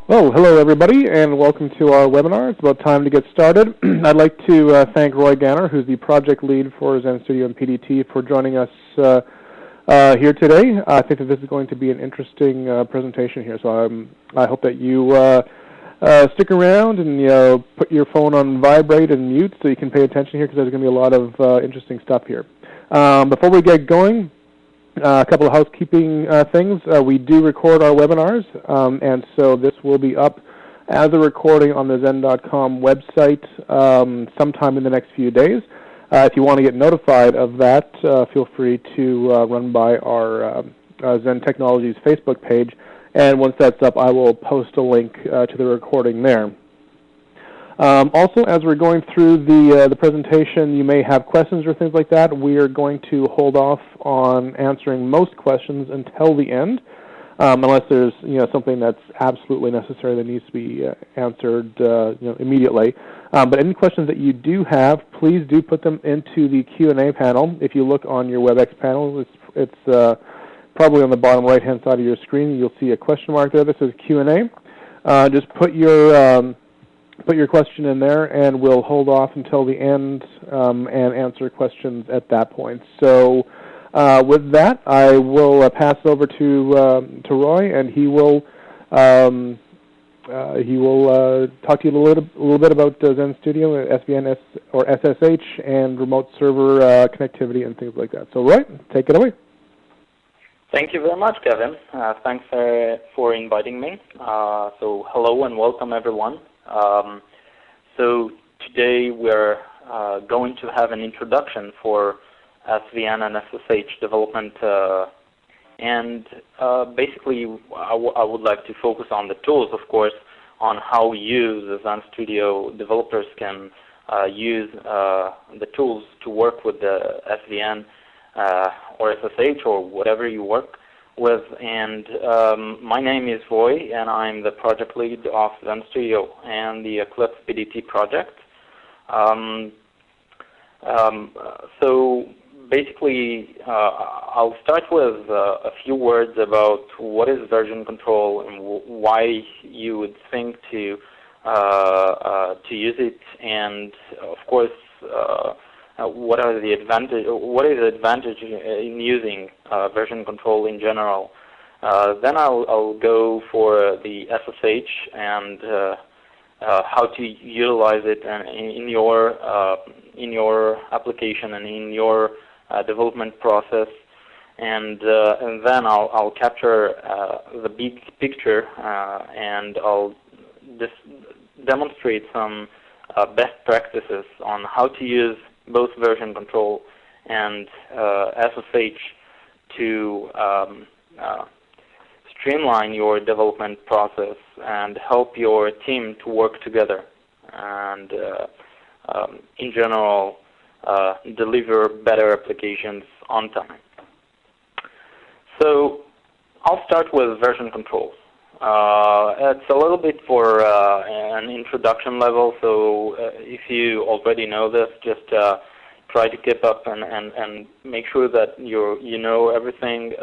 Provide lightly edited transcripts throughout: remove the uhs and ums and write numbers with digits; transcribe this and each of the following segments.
Well, hello everybody, and welcome to our webinar. It's about time to get started. I'd like to thank Roy Ganner, who's the project lead for Zend Studio and PDT, for joining us here today. I think that this is going to be an interesting presentation here, so I hope that you stick around and put your phone on vibrate and mute so you can pay attention here, because there's going to be a lot of interesting stuff here. Before we get going, a couple of housekeeping things. We do record our webinars, and so this will be up as a recording on the Zend.com website sometime in the next few days. If you want to get notified of that, feel free to run by our Zend Technologies Facebook page, and once that's up, I will post a link to the recording there. Also, as we're going through the presentation, you may have questions or things like that. We are going to hold off on answering most questions until the end, unless there's something that's absolutely necessary that needs to be answered immediately. But any questions that you do have, please do put them into the Q&A panel. If you look on your WebEx panel, it's probably on the bottom right-hand side of your screen. You'll see a question mark there that says Q&A. Just put your question in there, and we'll hold off until the end and answer questions at that point. So with that, I will pass it over to Roy, and he will talk to you a little bit about Zend Studio, SVN or SSH, and remote server connectivity and things like that. So Roy, take it away. Thank you very much, Kevin. Thanks for inviting me. So hello and welcome, everyone. So today we're going to have an introduction for SVN and SSH development, and basically I would like to focus on the tools, of course, on how you, the Zend Studio developers, can use the tools to work with the SVN or SSH or whatever you work with. And my name is Roy, and I'm the project lead of Zend Studio and the Eclipse PDT project. So basically, I'll start with a few words about what is version control and why you would think to use it, and of course, what is the advantage in using version control in general. Then I'll go for the SSH and how to utilize it in your application and in your development process, and then I'll capture the big picture, and I'll just demonstrate some best practices on how to use both version control and SSH to streamline your development process and help your team to work together, and in general deliver better applications on time. So I'll start with version control. It's a little bit for an introduction level, so if you already know this, just try to keep up and make sure that you know everything.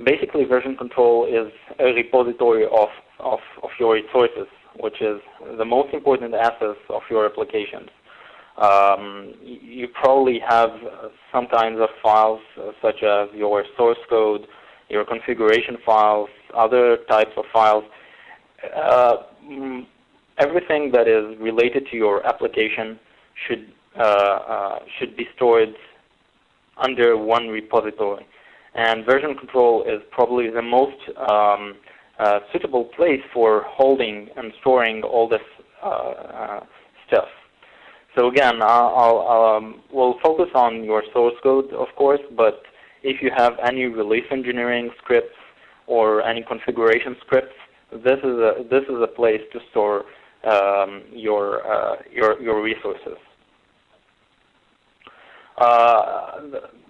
Basically, version control is a repository of your resources, which is the most important assets of your applications. You probably have some kinds of files, such as your source code, your configuration files, other types of files. Everything that is related to your application should be stored under one repository. And version control is probably the most suitable place for holding and storing all this stuff. So again, we'll focus on your source code, of course, but if you have any release engineering scripts or any configuration scripts, this is a place to store your resources.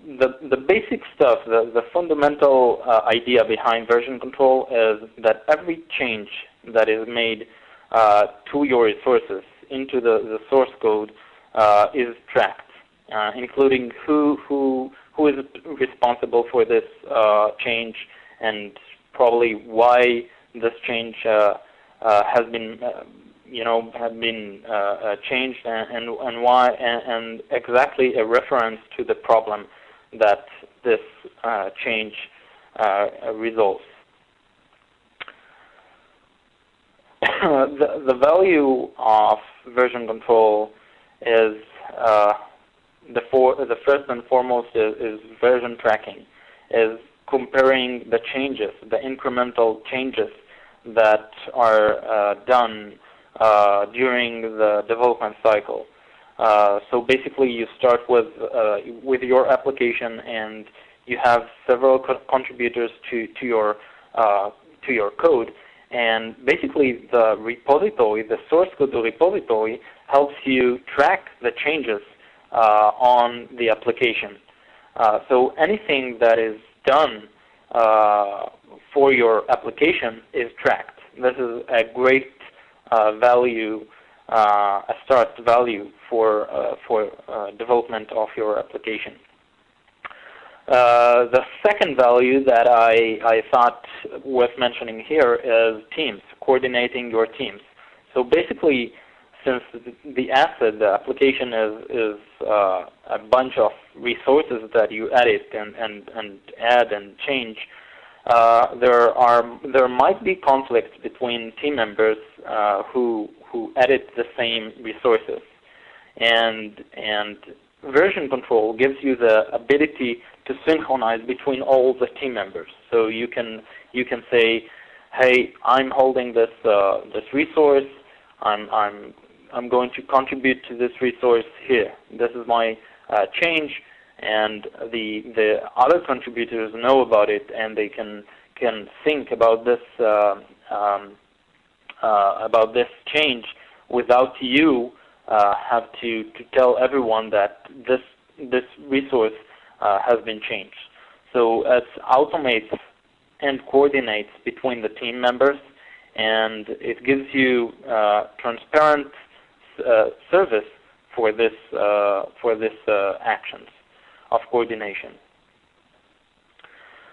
The basic stuff, the fundamental idea behind version control is that every change that is made to your resources into the source code is tracked, including who is responsible for this change, and probably why this change has been changed, and why, and exactly a reference to the problem that this change resolves. The value of version control is the first and foremost is version tracking, is comparing the changes, the incremental changes that are done during the development cycle. So basically, you start with your application, and you have several contributors to your code. And basically, the repository, the source code repository, helps you track the changes on the application. So anything that is done for your application is tracked. This is a great value, a start value for development of your application. The second value that I thought worth mentioning here is teams, coordinating your teams. So basically, since the asset, the application is a bunch of resources that you edit and add and change, there might be conflicts between team members who edit the same resources, and version control gives you the ability to synchronize between all the team members. So you can say, hey, I'm holding this resource. I'm going to contribute to this resource here. This is my change, and the other contributors know about it, and they can think about this change without you have to tell everyone that this resource has been changed. So it automates and coordinates between the team members, and it gives you transparent service for this actions of coordination.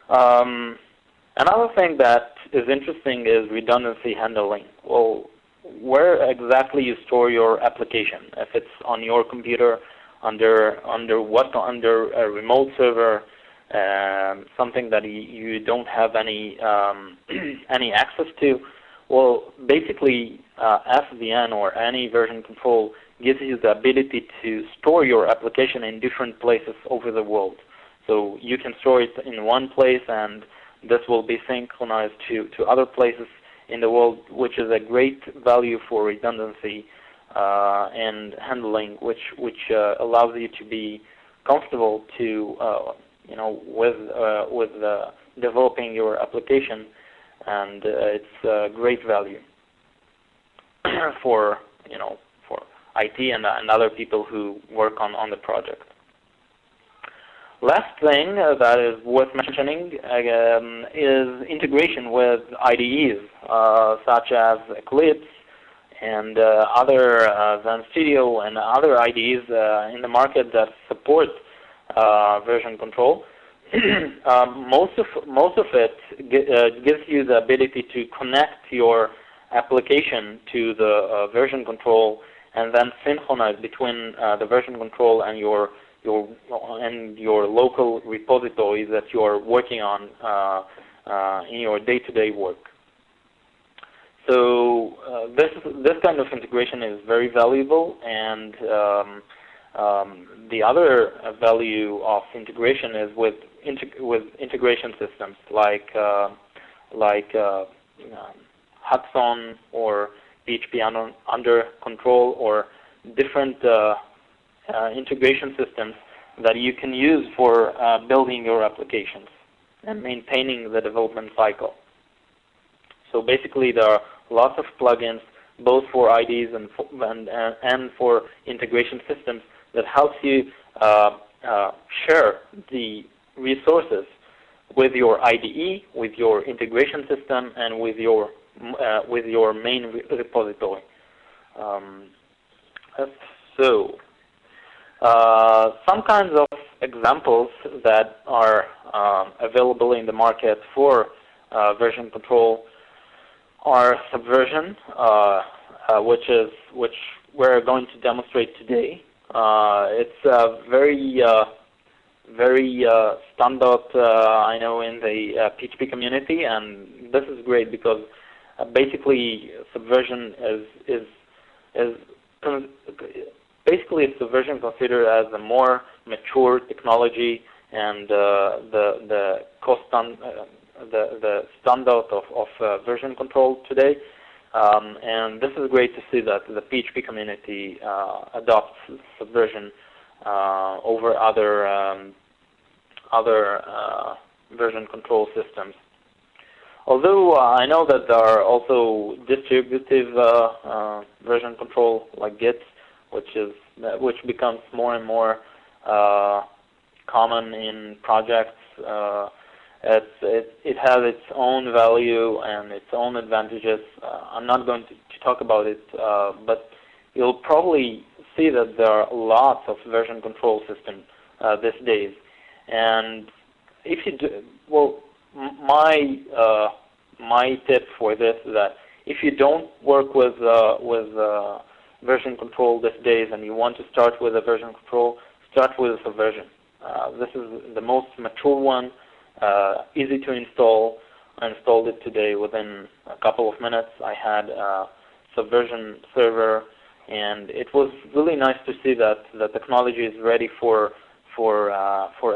Another thing that is interesting is redundancy handling. Well, where exactly you store your application? If it's on your computer, under a remote server, something that you don't have any any access to. Well, basically, SVN or any version control gives you the ability to store your application in different places over the world. So you can store it in one place, and this will be synchronized to other places in the world, which is a great value for redundancy and handling, which allows you to be comfortable to with developing your application, and it's a great value for for IT and other people who work on the project. Last thing that is worth mentioning is integration with IDEs such as Eclipse and other Zend Studio and other IDEs in the market that support version control. Most of it gives you the ability to connect your application to the version control, and then synchronize between the version control and your local repository that you are working on in your day-to-day work. So this kind of integration is very valuable, and the other value of integration is with integration systems like Hudson or PHP under control, or different integration systems that you can use for building your applications and maintaining the development cycle. So basically, there are lots of plugins, both for IDEs and for integration systems, that helps you share the resources with your IDE, with your integration system, and with your main repository. So some kinds of examples that are available in the market for version control our Subversion, which we're going to demonstrate today. It's a very standard, I know, in the PHP community, and this is great because basically Subversion is basically Subversion considered as a more mature technology, and the standard of version control today. And this is great to see that the PHP community adopts Subversion over other version control systems. Although I know that there are also distributive version control like Git, which becomes more and more common in projects. It has its own value and its own advantages. I'm not going to talk about it, but you'll probably see that there are lots of version control systems these days. And if you do, well, my tip for this is that if you don't work with version control these days and you want to start with a version control, start with a Subversion. This is the most mature one, easy to install. I installed it today within a couple of minutes. I had a Subversion server, and it was really nice to see that the technology is ready for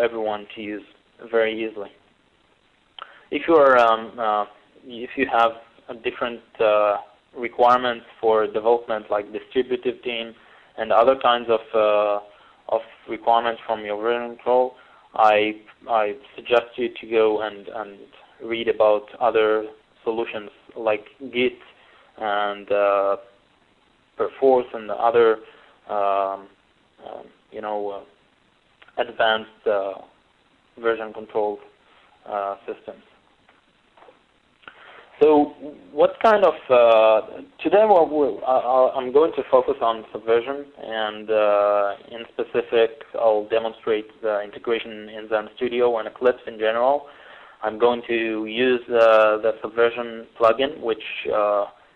everyone to use very easily. If you have a different requirements for development, like distributive team and other kinds of requirements from your version control, I suggest you to go and read about other solutions like Git and Perforce and other advanced version control systems. So what kind of, today I'm going to focus on Subversion, and in specific I'll demonstrate the integration in Zend Studio and Eclipse in general. I'm going to use the Subversion plugin, which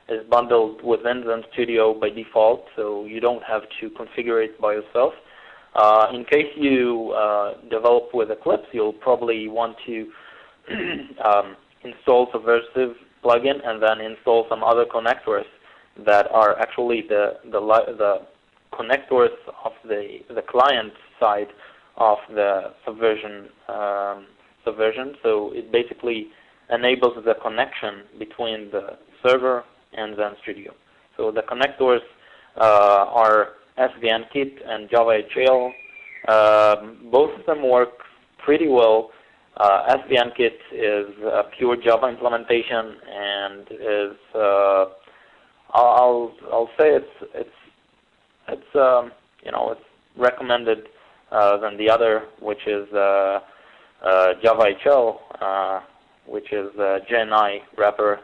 is bundled within Zend Studio by default, so you don't have to configure it by yourself. In case you develop with Eclipse, you'll probably want to install Subversive plugin and then install some other connectors that are actually the connectors of the client side of the Subversion. So it basically enables the connection between the server and Zend Studio. So the connectors are SVN kit and Java HL. Both of them work pretty well. SVN kit is a pure Java implementation, and is I'll say it's recommended than the other, which is Java HL, which is a GNI wrapper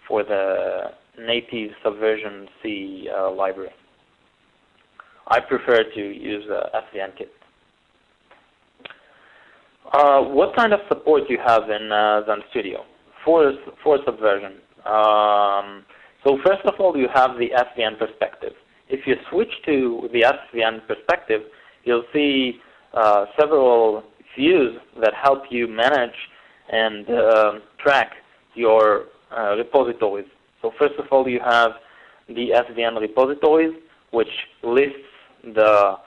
for the native Subversion C library. I prefer to use SVN kit. What kind of support you have in Zend Studio for Subversion? So first of all, you have the SVN perspective. If you switch to the SVN perspective, you'll see several views that help you manage and track your repositories. So first of all, you have the SVN repositories, which lists the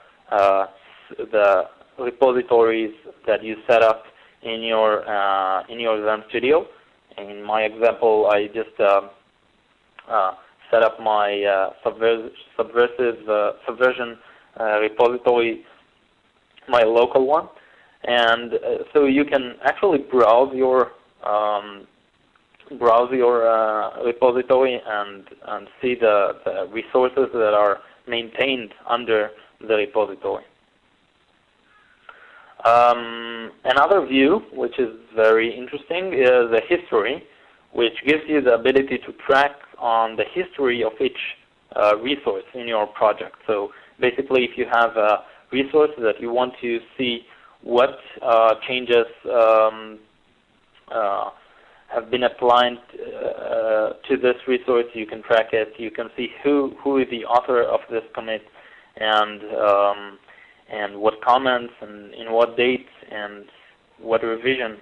repositories that you set up in your Zend Studio. In my example, I just set up my Subversion repository, my local one, and so you can actually browse your repository and see the resources that are maintained under the repository. Another view, which is very interesting, is the history, which gives you the ability to track on the history of each resource in your project. So basically, if you have a resource that you want to see what changes have been applied to this resource. You can track it. You can see who is the author of this commit, and what comments, and in what dates, and what revision,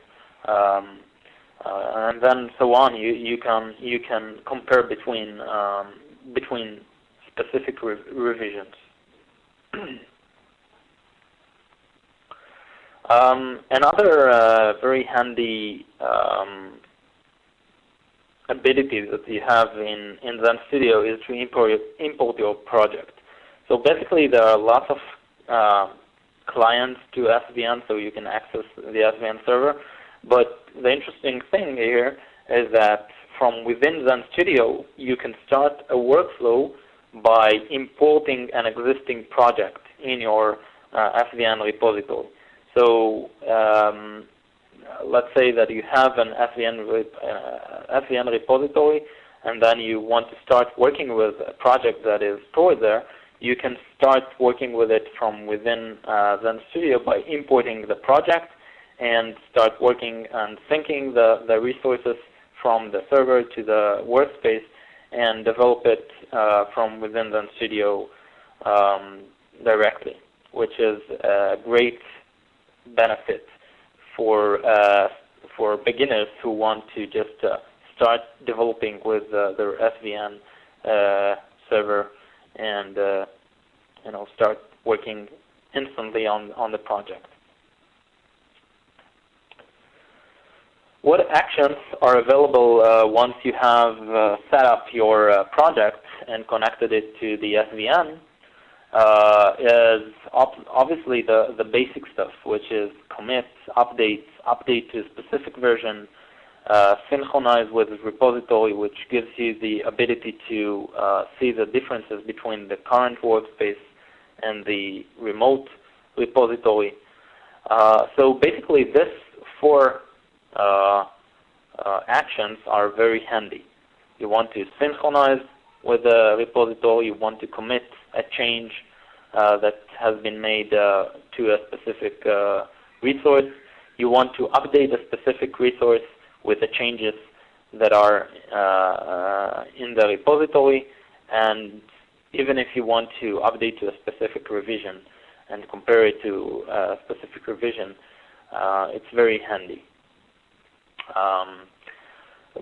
and then so on. You can compare between specific revisions. Another very handy ability that you have in Zend Studio is to import your project. So basically, there are lots of clients to SVN, so you can access the SVN server. But the interesting thing here is that from within Zend Studio, you can start a workflow by importing an existing project in your SVN repository. So let's say that you have an SVN repository, and then you want to start working with a project that is stored there. You can start working with it from within Zend Studio by importing the project and start working and syncing the resources from the server to the workspace and develop it from within Zend Studio directly, which is a great benefit for beginners who want to just start developing with their SVN server and start working instantly on the project. What actions are available once you have set up your project and connected it to the SVN is obviously the basic stuff, which is commits, updates, update to a specific version, synchronize with the repository, which gives you the ability to see the differences between the current workspace and the remote repository. So basically, this four actions are very handy. You want to synchronize with the repository. You want to commit a change that has been made to a specific resource. You want to update a specific resource with the changes that are in the repository, and even if you want to update to a specific revision and compare it to a specific revision, it's very handy.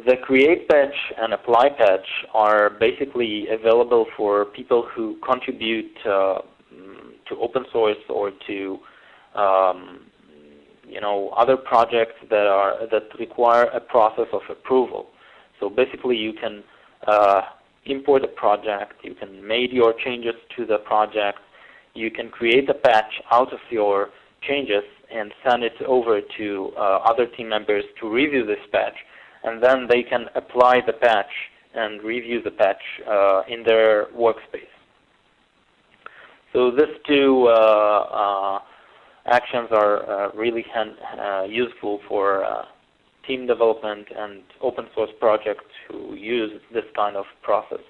The create patch and apply patch are basically available for people who contribute to open source or to other projects that require a process of approval. So basically, you can import a project, you can make your changes to the project, you can create a patch out of your changes and send it over to other team members to review this patch, and then they can apply the patch and review the patch in their workspace. So these two actions are really useful for team development and open source projects who use this kind of process.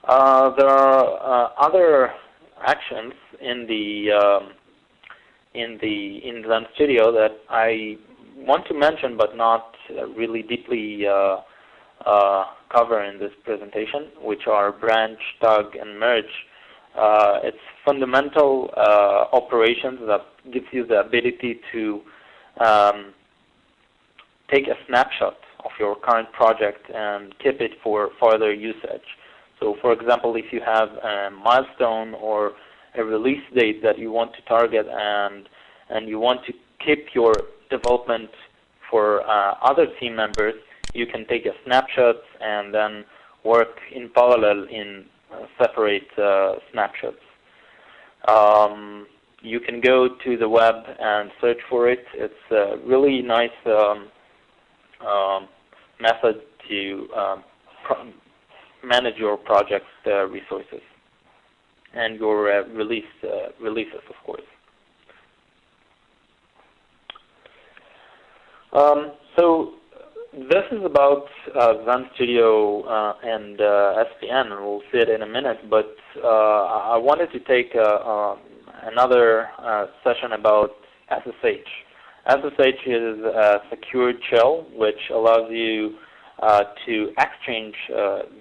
There are other actions in Zend Studio that I want to mention, but not really deeply cover in this presentation, which are branch, tag, and merge. It's fundamental operations that gives you the ability to take a snapshot of your current project and keep it for further usage. So, for example, if you have a milestone or a release date that you want to target and you want to keep your development for other team members, you can take a snapshot and then work in parallel in separate snapshots. You can go to the web and search for it. It's a really nice method to manage your project resources and your releases, of course. So this is about Zend Studio and SVN, and we'll see it in a minute, but I wanted to take another session about SSH. SSH is a secured shell which allows you to exchange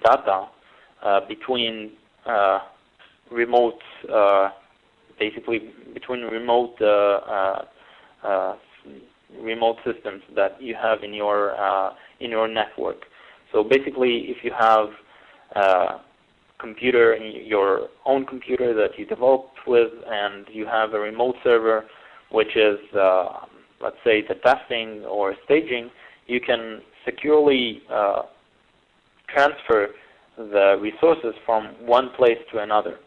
data between remote, basically between remote remote systems that you have in your network. So basically, if you have computer, your own computer that you developed with, and you have a remote server, which is, let's say, the testing or staging, you can securely transfer the resources from one place to another.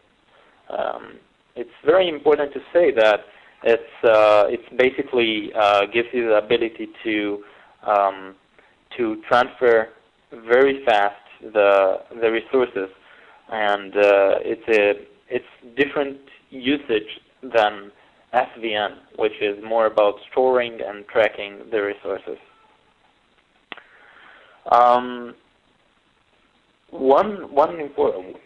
It's very important to say that it's basically gives you the ability to transfer very fast the resources, and it's different usage than SVN, which is more about storing and tracking the resources. One important,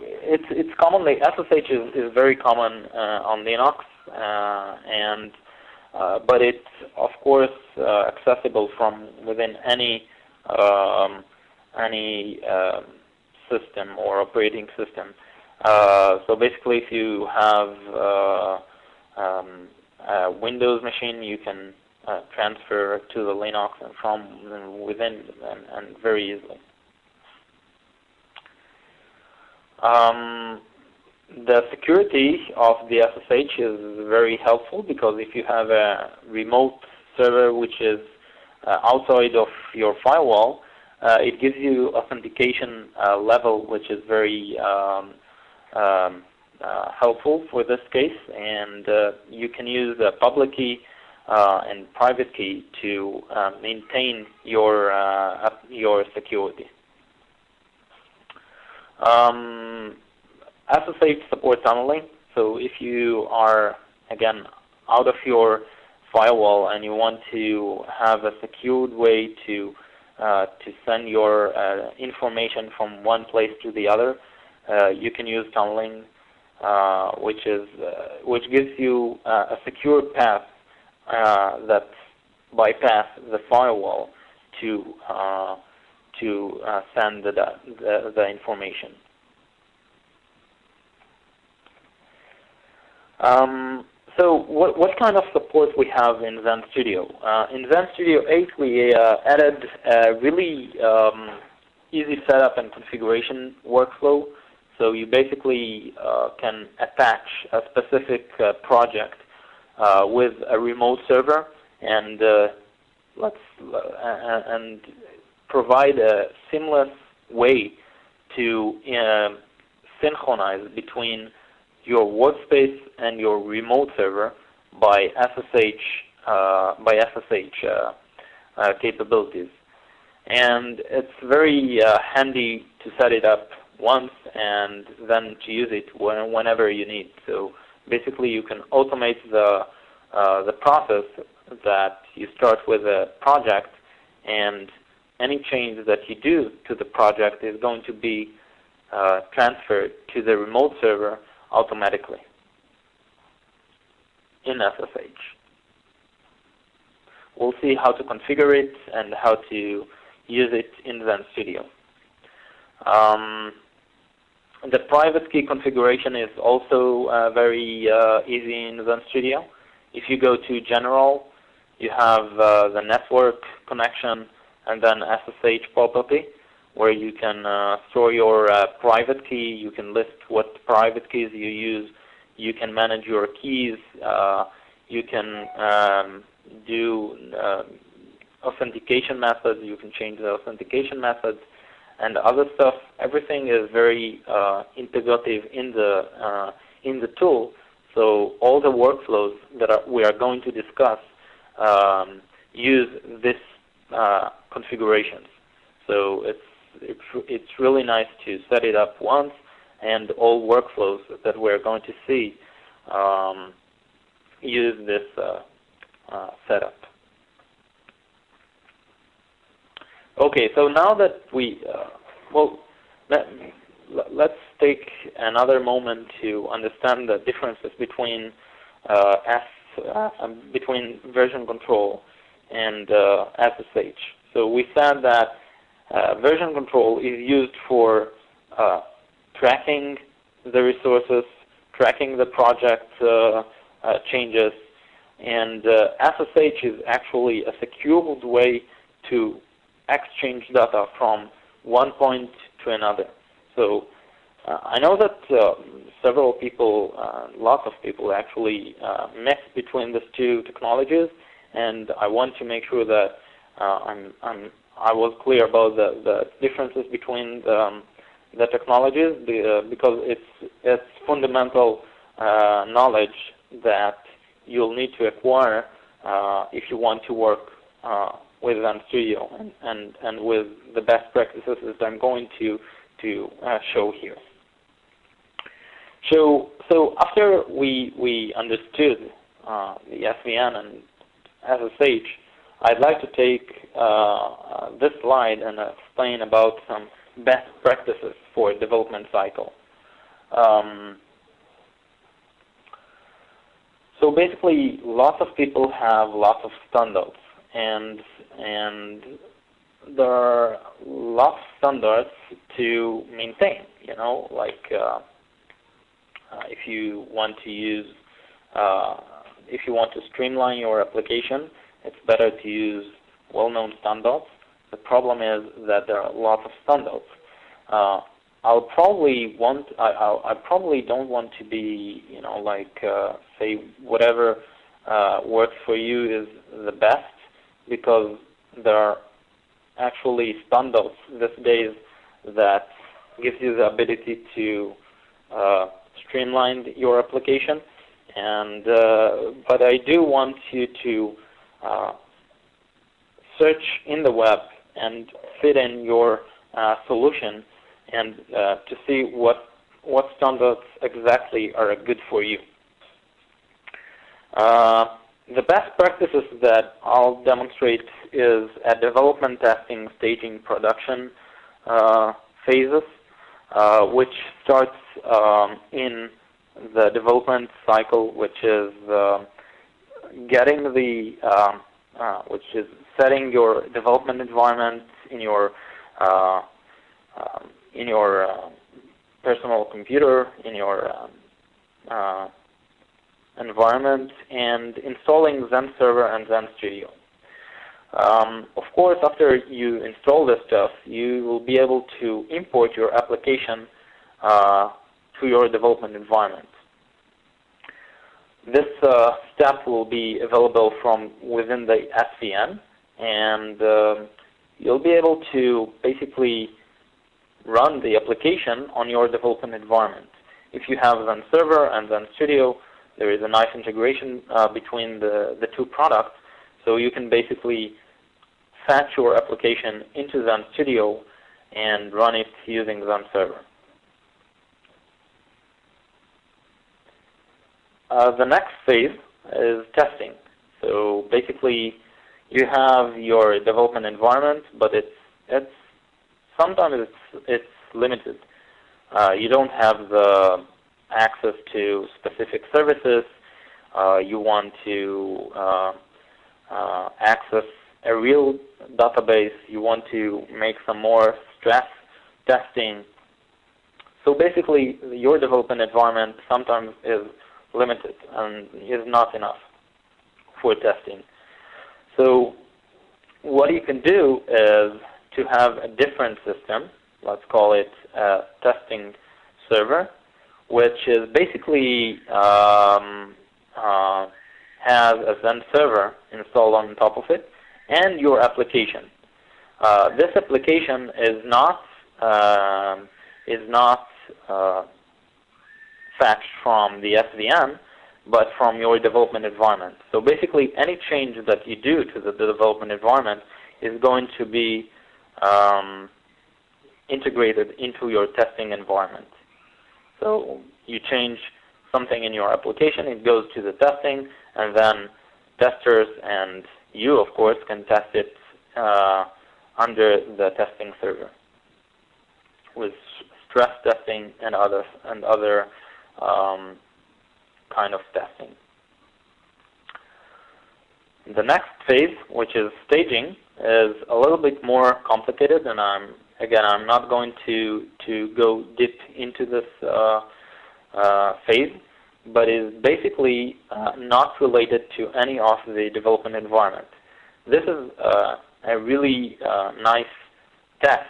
it's commonly, SSH is very common on Linux, but it's of course accessible from within any system or operating system. So basically, if you have a Windows machine, you can transfer to the Linux and from within and very easily. The security of the SSH is very helpful, because if you have a remote server which is outside of your firewall, it gives you authentication level which is very helpful for this case, and you can use a public key and private key to maintain your security. SSH supports tunneling, so if you are, again, out of your firewall and you want to have a secured way to send your information from one place to the other, you can use tunneling, which gives you a secure path that bypass the firewall to send the information. So what kind of support we have in Zend Studio? In Zend Studio 8, we added a really easy setup and configuration workflow. So you basically can attach a specific project with a remote server, and and provide a seamless way to synchronize between your workspace and your remote server by SSH capabilities. And it's very handy to set it up once and then to use it whenever you need. So basically, you can automate the process that you start with a project, and any change that you do to the project is going to be transferred to the remote server automatically in SSH. We'll see how to configure it and how to use it in Zend Studio. The private key configuration is also very easy in Zend Studio. If you go to General, you have the network connection and then SSH property, where you can store your private key. You can list what private keys you use. You can manage your keys. You can do authentication methods. You can change the authentication methods and other stuff. Everything is very integrative in the tool. So all the workflows that we are going to discuss use this configurations. So it's really nice to set it up once, and all workflows that we're going to see use this setup. Okay, so now that we, let's take another moment to understand the differences between SSH between version control and SSH. So we said that version control is used for tracking the resources, tracking the project changes, and SSH is actually a secured way to exchange data from one point to another. So I know that several people, lots of people actually mix between these two technologies, and I want to make sure that I was clear about the differences between the technologies, because it's fundamental knowledge that you'll need to acquire if you want to work with Zend Studio and with the best practices that I'm going to show here. So after we understood the SVN and SSH, I'd like to take this slide and explain about some best practices for development cycle. So basically, lots of people have lots of standards, and there are lots of standards to maintain. You know, like if you want to use, if you want to streamline your application, it's better to use well-known standards. The problem is that there are lots of standards. I probably don't want to be, you know, like say whatever works for you is the best, because there are actually standards these days that gives you the ability to streamline your application. And but I do want you to search in the web and fit in your solution and to see what standards exactly are good for you. The best practices that I'll demonstrate is at development, testing, staging, production phases, which starts in the development cycle, which is getting the which is setting your development environment in your personal computer, in your environment, and installing Zend Server and Zend Studio. Of course, after you install this stuff, you will be able to import your application to your development environment. This step will be available from within the SVN, and you'll be able to basically run the application on your development environment. If you have Zend Server and Zend Studio, there is a nice integration between the two products, so you can basically fetch your application into Zend Studio and run it using Zend Server. The next phase is testing. So basically, you have your development environment, but sometimes it's limited. You don't have the access to specific services. You want to access a real database. You want to make some more stress testing. So basically, your development environment sometimes is limited and is not enough for testing. So what you can do is to have a different system, let's call it a testing server, which is basically has a Zend server installed on top of it, and your application. This application is not fetched from the SVN, but from your development environment. So basically, any change that you do to the development environment is going to be integrated into your testing environment. So you change something in your application, it goes to the testing, and then testers and you, of course, can test it under the testing server with stress testing and other kind of testing. The next phase, which is staging, is a little bit more complicated, and I'm not going to go deep into this phase, but is basically not related to any of the development environment. This is a really nice test,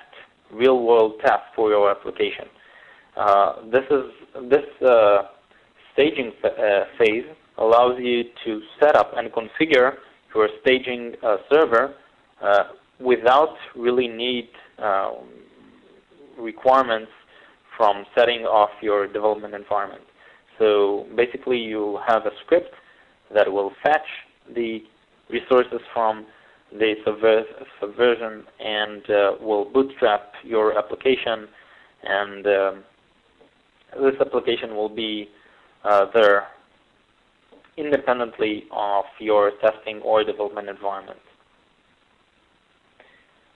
real-world test for your application. This staging phase allows you to set up and configure your staging server without really need requirements from setting off your development environment. So basically you have a script that will fetch the resources from the subversion and will bootstrap your application, and this application will be there independently of your testing or development environment.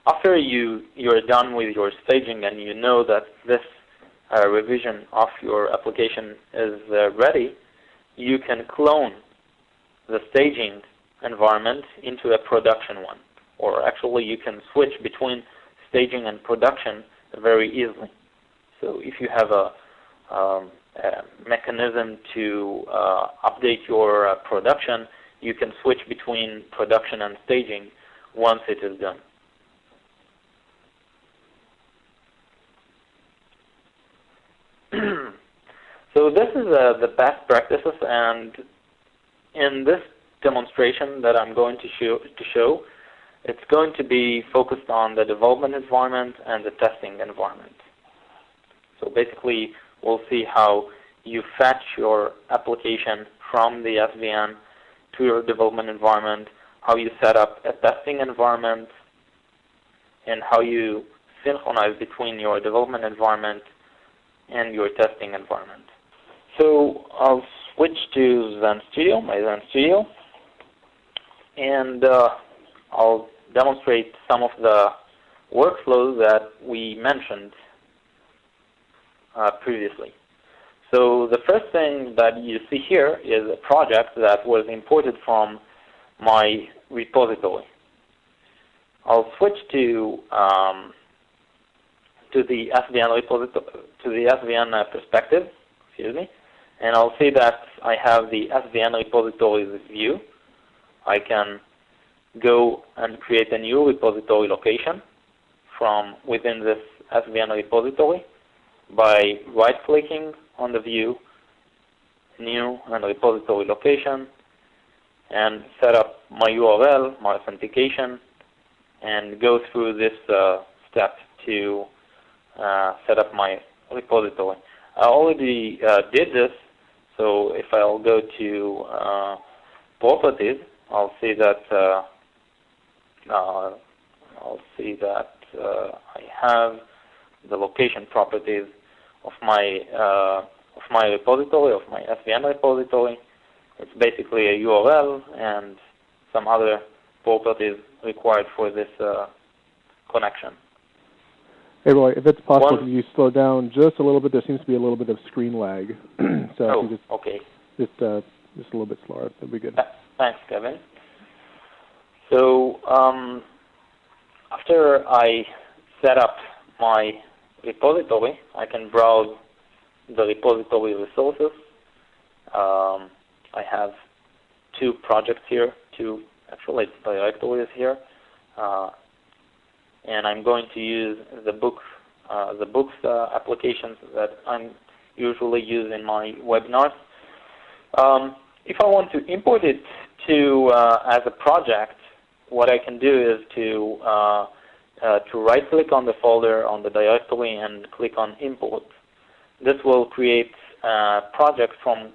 After you're done with your staging and you know that this revision of your application is ready, you can clone the staging environment into a production one. Or actually you can switch between staging and production very easily. So if you have a mechanism to update your production, you can switch between production and staging once it is done. So this is the best practices, and in this demonstration that I'm going to show, it's going to be focused on the development environment and the testing environment. So basically, we'll see how you fetch your application from the SVN to your development environment, how you set up a testing environment, and how you synchronize between your development environment and your testing environment. So I'll switch to Zend Studio, my Zend Studio, and I'll demonstrate some of the workflows that we mentioned previously. So the first thing that you see here is a project that was imported from my repository. I'll switch to the SVN repository, to the SVN perspective, excuse me, and I'll see that I have the SVN repositories view. I can go and create a new repository location from within this SVN repository by right-clicking on the view, new and repository location, and set up my URL, my authentication, and go through this step to set up my repository. I already did this, so if I'll go to properties, I'll see that I have the location properties of my repository, of my SVN repository. It's basically a URL and some other properties required for this connection. Hey Roy, if it's possible, can you slow down just a little bit? There seems to be a little bit of screen lag. So okay. Just a little bit slower, that'd be good. Thanks, Kevin. So after I set up my repository, I can browse the repository resources. I have two projects here, two actually directories here, and I'm going to use the books applications that I'm usually use in my webinars. If I want to import it to as a project, what I can do is to right-click on the folder, on the directory, and click on Import. This will create a project from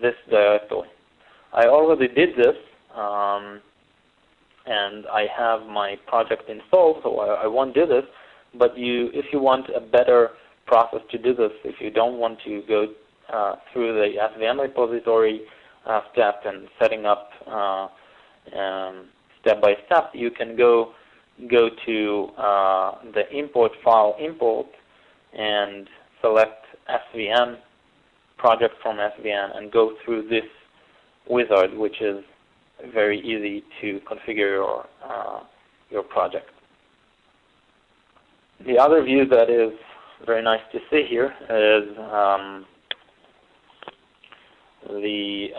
this directory. I already did this, and I have my project installed, so I won't do this. But if you want a better process to do this, if you don't want to go through the SVN repository step and setting up step by step, you can go to the import file import and select SVN project from SVN and go through this wizard, which is very easy to configure your project. The other view that is very nice to see here is the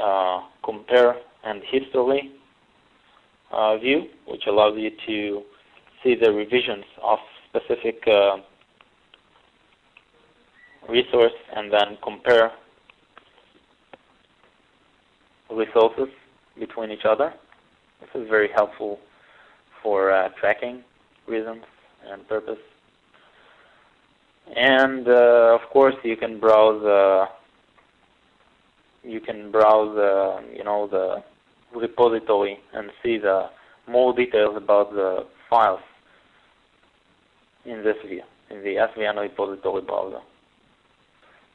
compare and history view, which allows you to see the revisions of specific resource and then compare resources between each other. This is very helpful for tracking reasons and purpose. And of course, you can browse. You know, the repository and see the more details about the files in this view, in the SVN repository browser.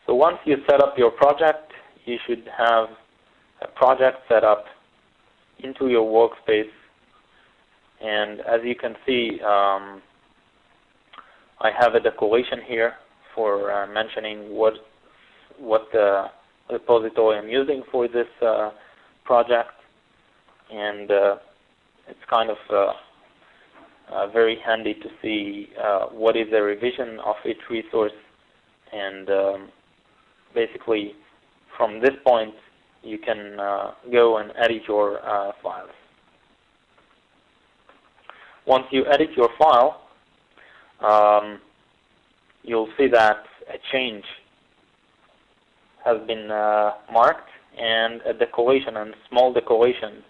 So once you set up your project, you should have a project set up into your workspace. And as you can see, I have a decoration here for mentioning what the repository I'm using for this project, and it's kind of very handy to see what is the revision of each resource, and basically from this point you can go and edit your files. Once you edit your file, you'll see that a change has been marked, and a decoration, and small decoration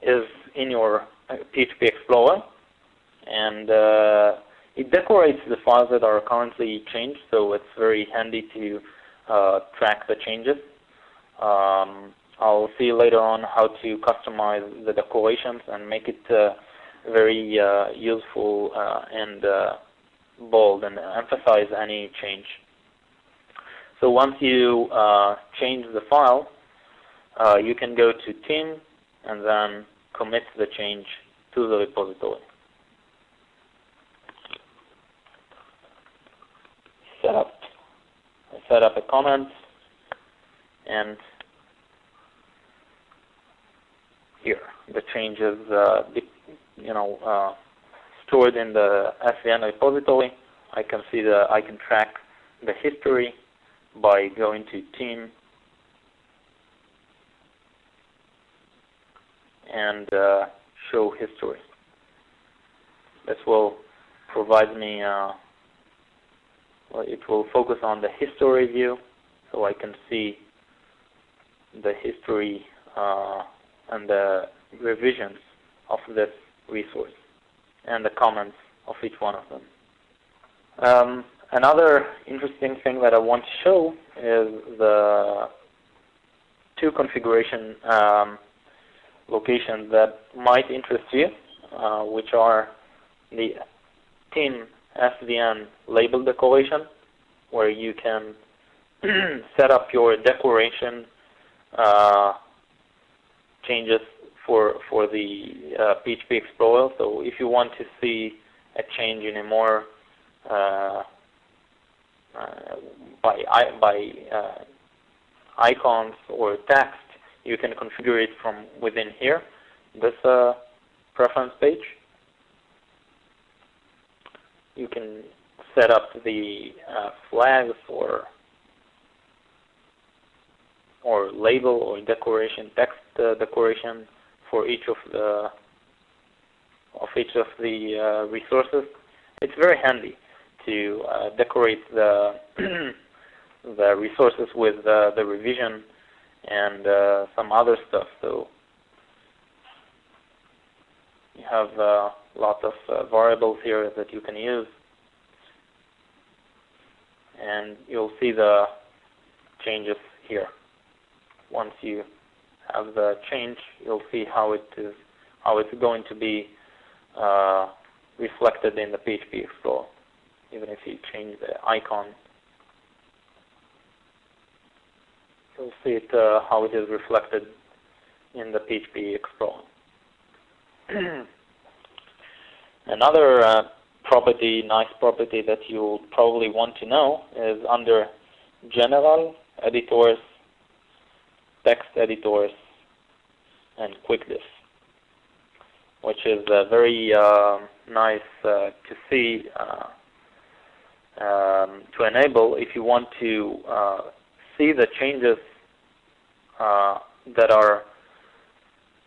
is in your PHP Explorer, and it decorates the files that are currently changed, so it's very handy to track the changes. I'll see later on how to customize the decorations and make it very useful and bold and emphasize any change. So once you change the file, you can go to team and then commit the change to the repository. Set up a comment, and here the change is stored in the SVN repository. I can see I can track the history by going to team and show history. This will provide me, it will focus on the history view, so I can see the history and the revisions of this resource and the comments of each one of them. Another interesting thing that I want to show is the two configuration locations that might interest you, which are the team SVN label decoration, where you can set up your decoration changes for the PHP Explorer. So if you want to see a change in a more by icons or text, you can configure it from within here, this preference page. You can set up the flags or label or decoration, text decoration for each of the resources. It's very handy to decorate the the resources with the revision and some other stuff. So you have lots of variables here that you can use, and you'll see the changes here. Once you have the change, you'll see how it's going to be reflected in the PHP Explorer. Even if you change the icon, you'll see it how it is reflected in the PHP Explorer. Another nice property that you'll probably want to know is under General, Editors, text editors, and QuickDiff, which is very nice to see, to enable if you want to see the changes that are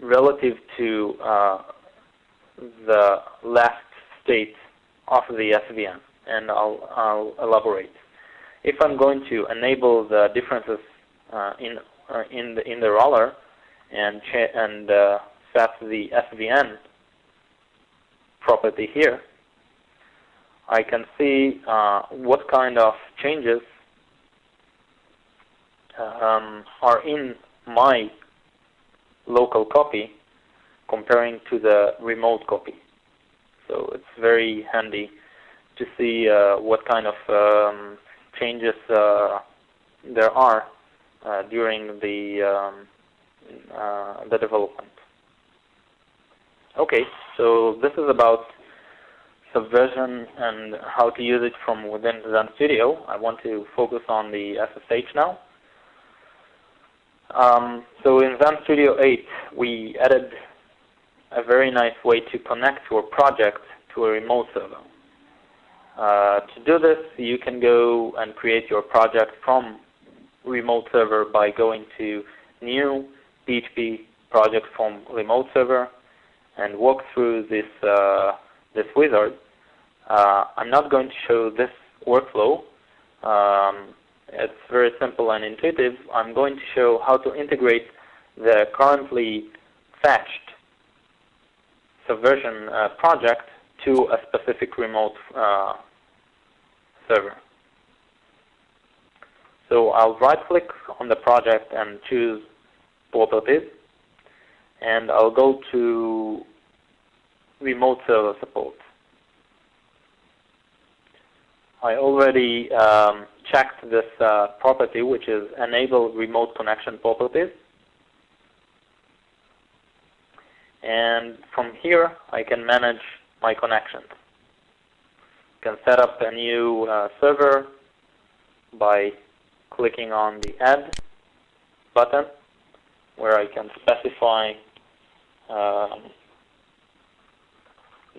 relative to the last state of the SVN, and I'll elaborate. If I'm going to enable the differences in the roller and set the SVN property here, I can see what kind of changes are in my local copy comparing to the remote copy. So it's very handy to see what kind of changes there are during the development. Okay, so this is about Subversion and how to use it from within Zend Studio. I want to focus on the SSH now. So in Zend Studio 8, we added a very nice way to connect your project to a remote server. To do this, you can go and create your project from remote server by going to New PHP Project from Remote Server and walk through this this wizard. I'm not going to show this workflow. It's very simple and intuitive. I'm going to show how to integrate the currently fetched Subversion project to a specific remote server. So I'll right-click on the project and choose Properties, and I'll go to Remote Server Support. I already checked this property, which is Enable Remote Connection Properties. And from here, I can manage my connections. I can set up a new server by clicking on the Add button, where I can specify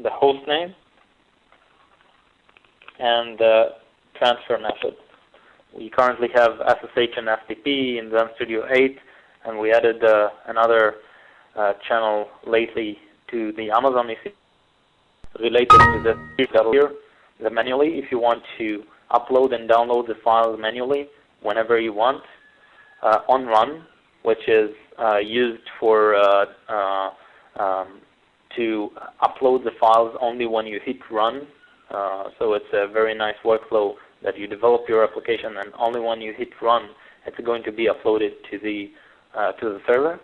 the host name and the transfer method. We currently have SSH and FTP in Zend Studio 8, and we added another channel lately to the Amazon EC related to this here. The manually, if you want to upload and download the files manually whenever you want. On run, which is used for to upload the files only when you hit run. So it's a very nice workflow that you develop your application, and only when you hit run, it's going to be uploaded to the server.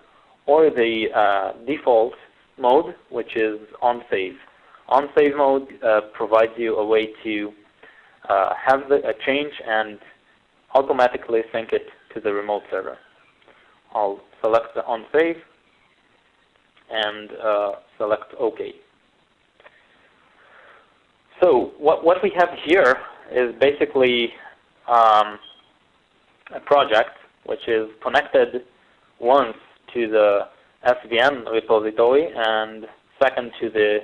Or the default mode, which is on save. On save mode provides you a way to have a change and automatically sync it to the remote server. I'll select the on save and select OK. So what we have here is basically a project which is connected once to the SVN repository and second to the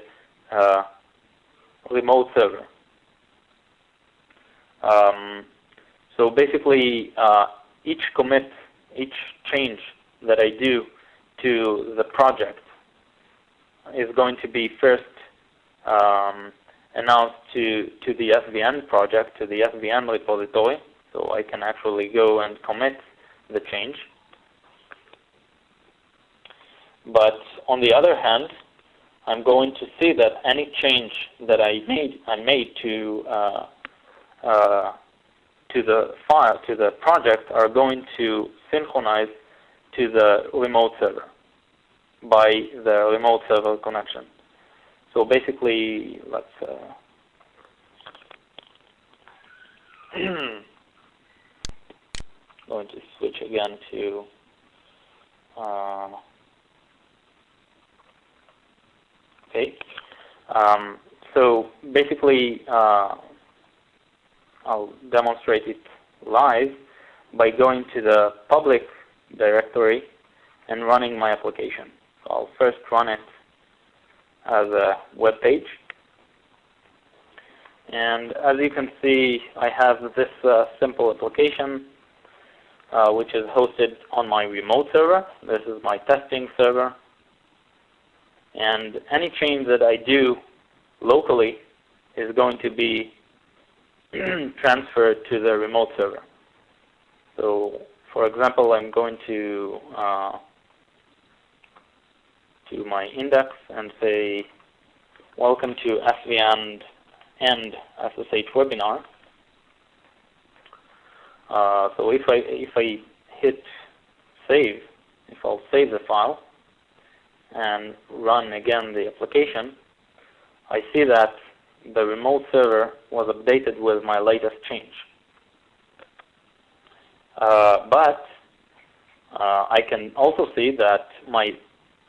remote server. So basically, each commit, each change that I do to the project is going to be first announced to the SVN project, to the SVN repository, so I can actually go and commit the change. But on the other hand, I'm going to see that any change that I made to the file, to the project, are going to synchronize to the remote server by the remote server connection. So basically, let's going to switch again to okay. So basically, I'll demonstrate it live by going to the public directory and running my application. So I'll first run it as a web page. And as you can see, I have this simple application which is hosted on my remote server. This is my testing server. And any change that I do locally is going to be transferred to the remote server. So, for example, I'm going to my index and say, welcome to SVN and SSH webinar. So if I hit save, if I'll save the file and run again the application, I see that the remote server was updated with my latest change. But I can also see that my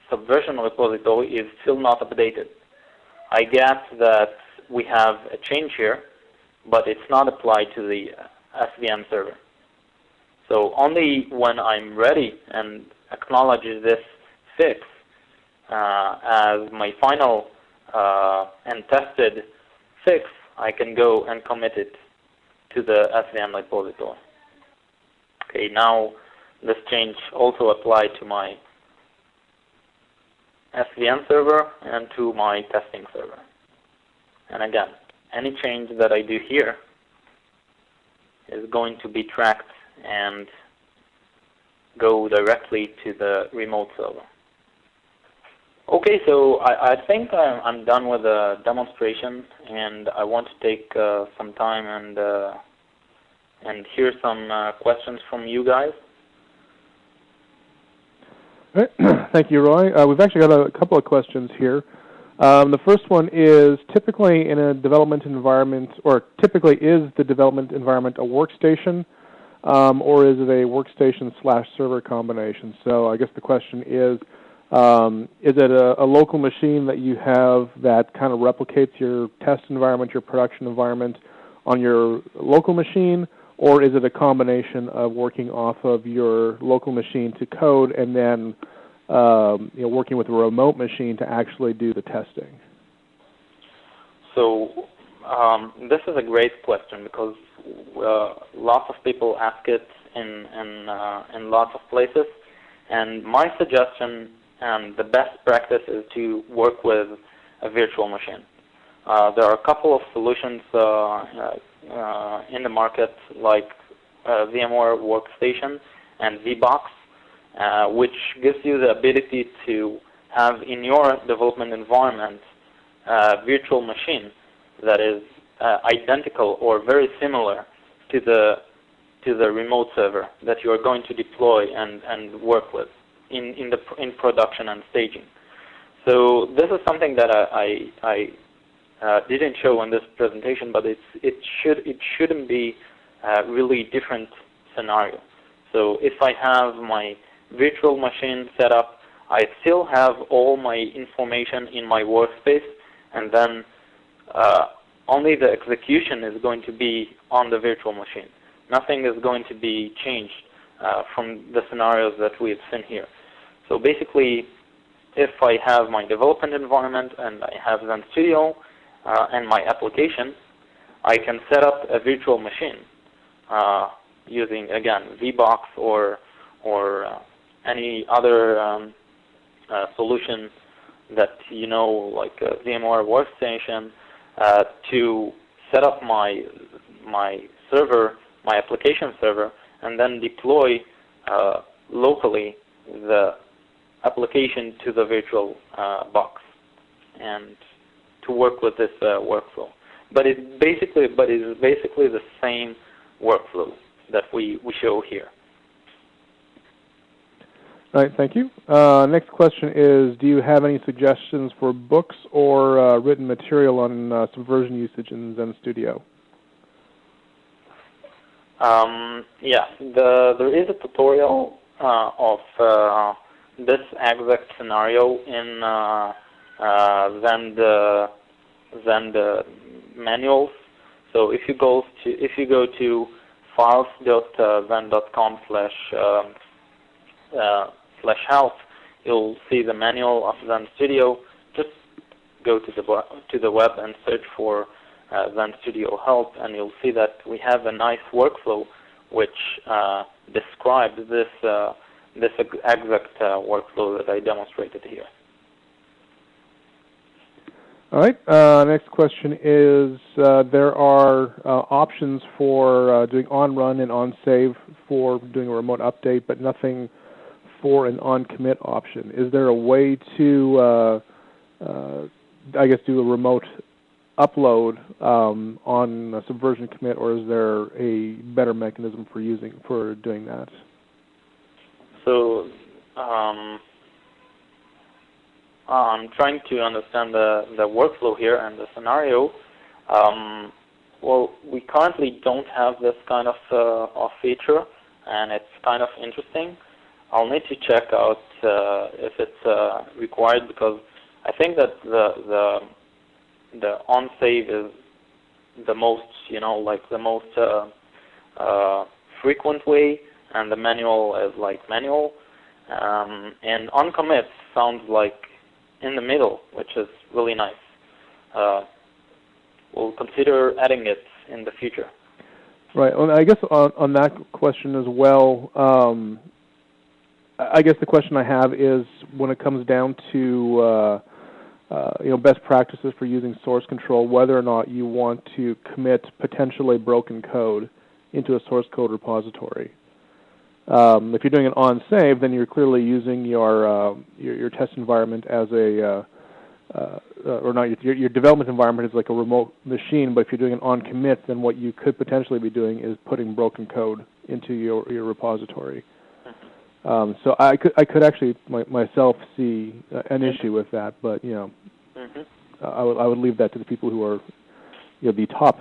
Subversion repository is still not updated. I get that we have a change here, but it's not applied to the SVN server. So only when I'm ready and acknowledge this fix as my final and tested fix, I can go and commit it to the SVN repository. Okay, now this change also applied to my SVN server and to my testing server. And again, any change that I do here is going to be tracked and go directly to the remote server. Okay, so I think I'm done with the demonstration, and I want to take some time and hear some questions from you guys. Thank you, Roy. We've actually got a couple of questions here. The first one is, typically in a development environment, or typically is the development environment a workstation, or is it a workstation/server combination? So I guess the question is it a local machine that you have that kind of replicates your test environment, your production environment on your local machine, or is it a combination of working off of your local machine to code and then working with a remote machine to actually do the testing? So this is a great question, because lots of people ask it in lots of places. And my suggestion and the best practice is to work with a virtual machine. There are a couple of solutions in the market, like VMware Workstation and VBox, which gives you the ability to have in your development environment a virtual machine that is identical or very similar to the remote server that you are going to deploy and work with in production and staging. So this is something that I didn't show in this presentation, but it shouldn't be a really different scenario. So if I have my virtual machine set up, I still have all my information in my workspace, and then only the execution is going to be on the virtual machine. Nothing is going to be changed from the scenarios that we've seen here. So basically, if I have my development environment and I have Zend Studio and my application, I can set up a virtual machine using, again, VBox or any other solution that you know, like VMware Workstation, to set up my server, my application server, and then deploy locally the application to the virtual box and to work with this workflow. But it's basically the same workflow that we show here. All right, thank you. Next question is, do you have any suggestions for books or written material on Subversion usage in Zend Studio? Yeah, there is a tutorial of this exact scenario in Zend manuals. So if you go to files.zend.com/, /help, you'll see the manual of Zend Studio. Just go to the web and search for Zend Studio help, and you'll see that we have a nice workflow which describes this exact workflow that I demonstrated here. All right. Next question is, there are options for doing on-run and on-save for doing a remote update, but nothing for an on-commit option. Is there a way to, I guess, do a remote upload on a subversion commit, or is there a better mechanism for doing that? So I'm trying to understand the workflow here and the scenario. Well, we currently don't have this kind of feature, and it's kind of interesting. I'll need to check out if it's required, because I think that the on-save is the most, like the most frequent way, and the manual is like manual. And on-commit sounds like in the middle, which is really nice. We'll consider adding it in the future. Right. Well, I guess on that question as well, I guess the question I have is, when it comes down to best practices for using source control, whether or not you want to commit potentially broken code into a source code repository. If you're doing an on-save, then you're clearly using your test environment as a, or not, your development environment is like a remote machine, but if you're doing an on-commit, then what you could potentially be doing is putting broken code into your repository. So I could actually myself see an issue with that, but I would leave that to the people who are the top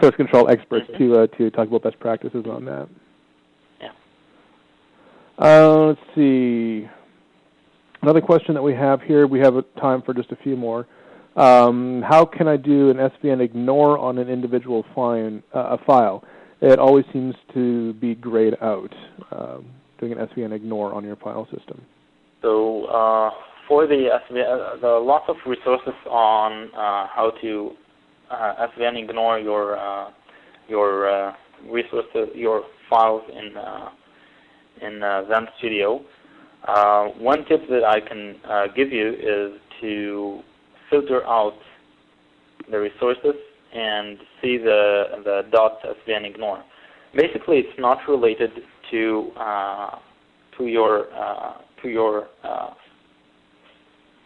source control experts to talk about best practices on that. Let's see. Another question that we have here, we have time for just a few more. How can I do an SVN ignore on an individual file? It always seems to be grayed out, doing an SVN ignore on your file system. So for the SVN, there are lots of resources on how to SVN ignore your resources, your files in Zend Studio. One tip that I can give you is to filter out the resources and see the .svn ignore. Basically, it's not related to your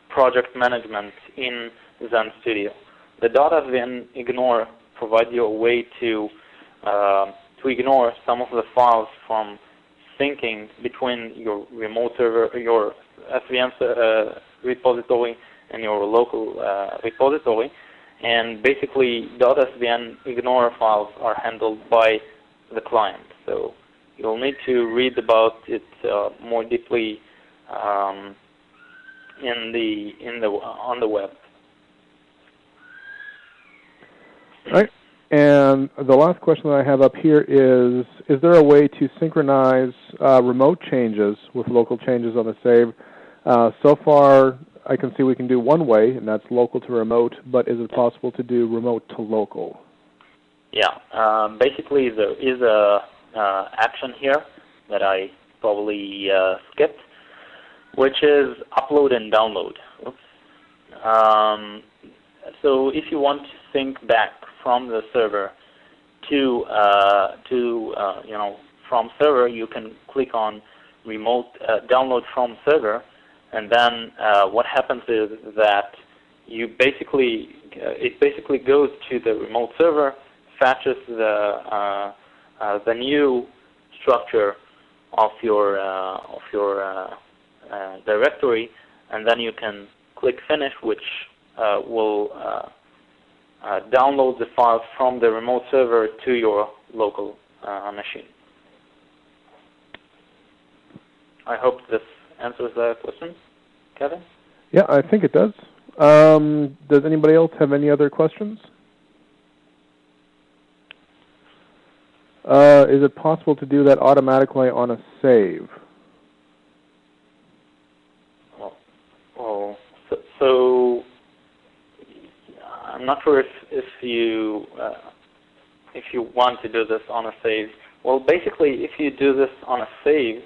project management in Zend Studio. The .svn ignore provides you a way to ignore some of the files from syncing between your remote server, your SVN repository, and your local repository. And basically, .svn ignore files are handled by the client. So you'll need to read about it more deeply on the web. All right. And the last question that I have up here is there a way to synchronize remote changes with local changes on the save? So far, I can see we can do one way, and that's local to remote, but is it possible to do remote to local? Yeah. Basically, there is a action here that I probably skipped, which is upload and download. So if you want to sync back from the server to from server, you can click on remote download from server, and then what happens is that it basically goes to the remote server, fetches the new structure of your directory, and then you can click finish, which will download the files from the remote server to your local machine. I hope this answers the question, Kevin? Yeah, I think it does. Does anybody else have any other questions? Is it possible to do that automatically on a save? So I'm not sure if you want to do this on a save. Well, basically, if you do this on a save,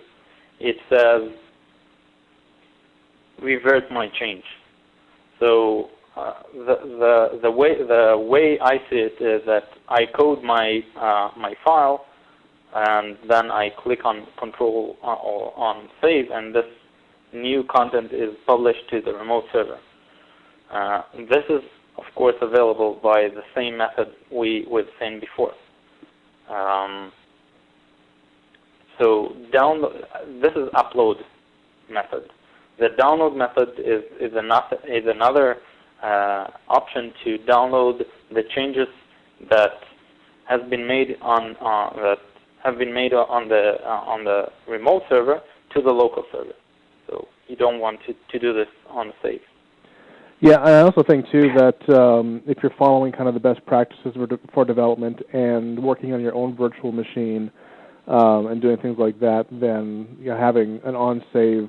it says revert my change. So the way I see it is that I code my my file, and then I click on Control or on Save, and this new content is published to the remote server. This is, of course, available by the same method we were saying before. So this is upload method. The download method is another option to download the changes that has been made on the remote server to the local server. So you don't want to do this on the save. Yeah, I also think too that if you're following kind of the best practices for development and working on your own virtual machine and doing things like that, then having an on-save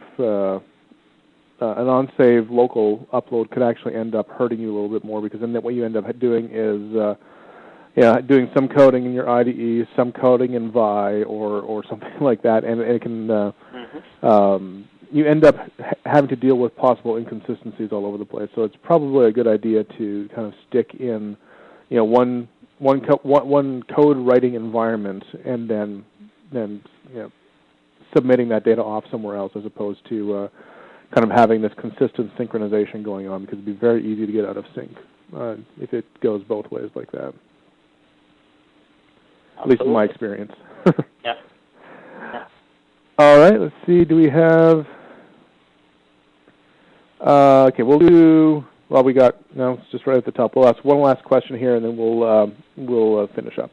local upload could actually end up hurting you a little bit more, because then what you end up doing is doing some coding in your IDE, some coding in Vi or something like that, and it can you end up having to deal with possible inconsistencies all over the place. So it's probably a good idea to kind of stick in, one code writing environment, and then submitting that data off somewhere else, as opposed to kind of having this consistent synchronization going on, because it'd be very easy to get out of sync if it goes both ways like that. At least in my experience. Yeah. All right, let's see. Do we have... okay, we'll do... Well, we got... No, it's just right at the top. We'll ask one last question here, and then we'll finish up.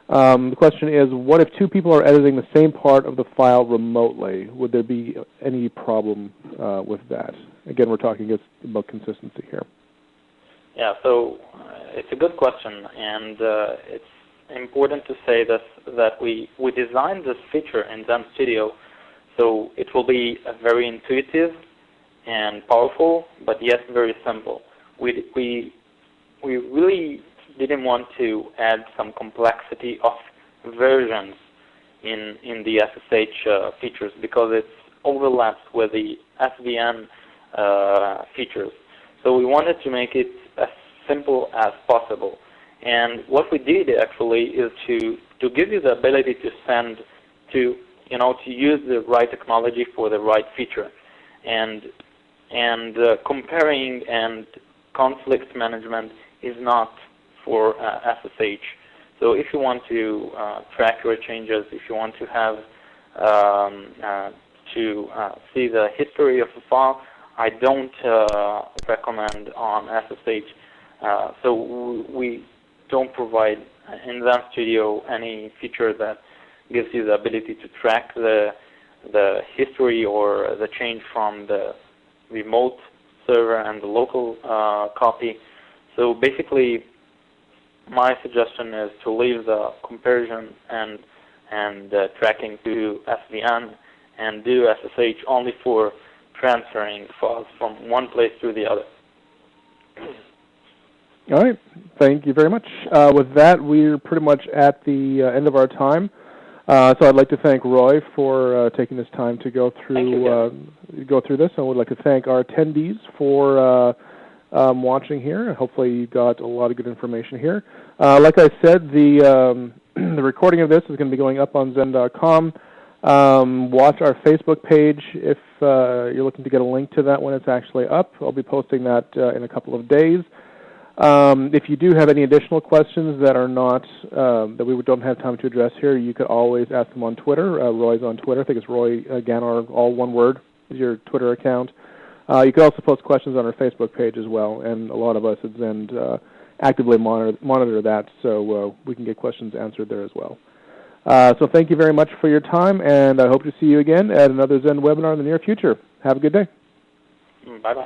The question is, what if two people are editing the same part of the file remotely? Would there be any problem with that? Again, we're talking about consistency here. Yeah, so it's a good question, and it's important to say that we designed this feature in Zend Studio, so it will be very intuitive and powerful, but yet very simple. We really didn't want to add some complexity of versions in the SSH features, because it overlaps with the SVN features. So we wanted to make it as simple as possible. And what we did actually is to give you the ability to send to use the right technology for the right feature, and comparing and conflict management is not for SSH. So if you want to track your changes, if you want to have see the history of the file, I don't recommend on SSH. So we don't provide in Zend Studio any feature that gives you the ability to track the history or the change from the remote server and the local copy. So basically, my suggestion is to leave the comparison and tracking to SVN, and do SSH only for transferring files from one place to the other. All right. Thank you very much. With that, we're pretty much at the end of our time. So I'd like to thank Roy for taking this time to go through this. I would like to thank our attendees for watching here. Hopefully you got a lot of good information here. Like I said, the recording of this is going to be going up on Zend.com. Watch our Facebook page if you're looking to get a link to that when it's actually up. I'll be posting that in a couple of days. If you do have any additional questions that are not that we don't have time to address here, you could always ask them on Twitter. Roy's on Twitter. I think it's Roy Ganar, all one word, is your Twitter account. You could also post questions on our Facebook page as well, and a lot of us at Zend actively monitor that, so we can get questions answered there as well. So thank you very much for your time, and I hope to see you again at another Zend webinar in the near future. Have a good day. Bye-bye.